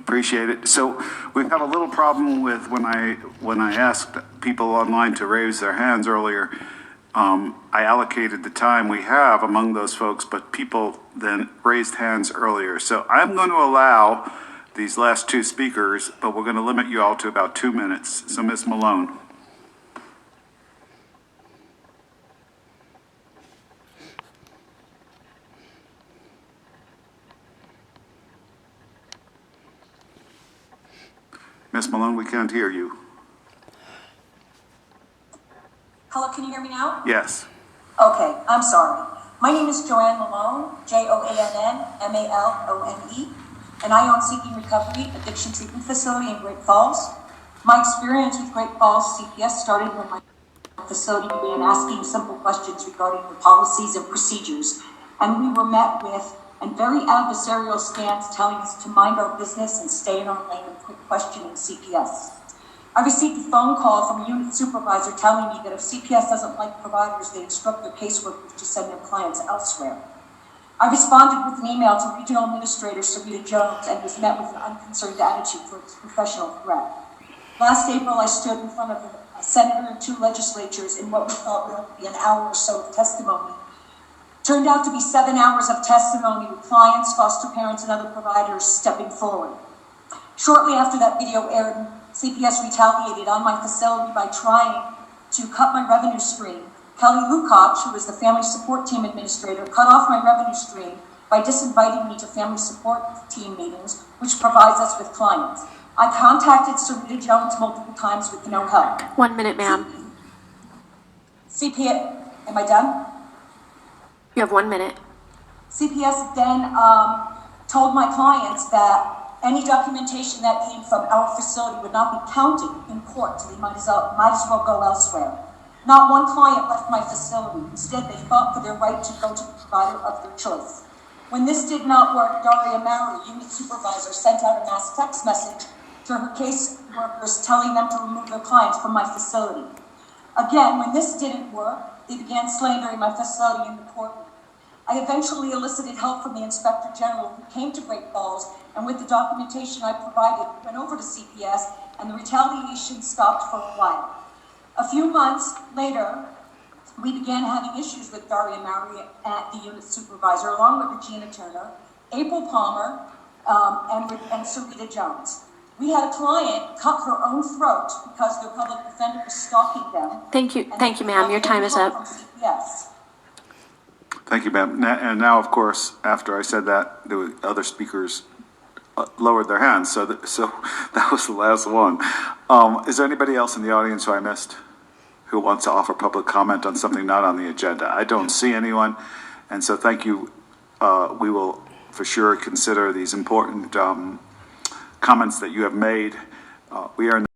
Appreciate it. So we've had a little problem with when I asked people online to raise their hands earlier, I allocated the time we have among those folks, but people then raised hands earlier. So I'm going to allow these last two speakers, but we're going to limit you all to about 2 minutes. So Ms. Malone. Ms. Malone, we can't hear you. Hello, can you hear me now? Yes. Okay, I'm sorry. My name is JoAnn Malone, JoAnn Malone, and I own Seeking Recovery Addiction Treatment Facility in Great Falls. My experience with Great Falls CPS started when my facility began asking simple questions regarding the policies and procedures, and we were met with a very adversarial stance telling us to mind our business and stay in our lane and quit questioning CPS. I received a phone call from a unit supervisor telling me that if CPS doesn't like providers, they instruct their caseworkers to send their clients elsewhere. I responded with an email to Regional Administrator Sarita Jones and was met with an unconcerned attitude for its professional threat. Last April, I stood in front of a senator and 2 legislatures in what we thought would be an hour or so of testimony. Turned out to be 7 hours of testimony with clients, foster parents, and other providers stepping forward. Shortly after that video aired, CPS retaliated on my facility by trying to cut my revenue stream. Kelly Lukoch, who was the family support team administrator, cut off my revenue stream by disinviting me to family support team meetings, which provides us with clients. I contacted Sarita Jones multiple times with no help. 1 minute, ma'am. CPS, am I done? You have 1 minute. CPS then told my clients that any documentation that came from our facility would not be counted in court, so they might as well go elsewhere. Not one client left my facility. Instead, they fought for their right to go to the provider of their choice. When this did not work, Daria Maury, unit supervisor, sent out a mass text message to her case workers telling them to remove their clients from my facility. Again, when this didn't work, they began slandering my facility in the courtroom. I eventually elicited help from the Inspector General, who came to Great Falls, and with the documentation I provided, went over to CPS, and the retaliation stopped for a while. A few months later, we began having issues with Daria Maury at the unit supervisor, along with Regina Turner, April Palmer, and Sarita Jones. We had a client cut her own throat because their public defender was stalking them. Thank you, ma'am. Your time is up. Yes. Thank you, ma'am. And now, of course, after I said that, there were other speakers lowered their hands, so that was the last one. Is there anybody else in the audience who I missed who wants to offer public comment on something not on the agenda? I don't see anyone, and so thank you. We will for sure consider these important comments that you have made. We are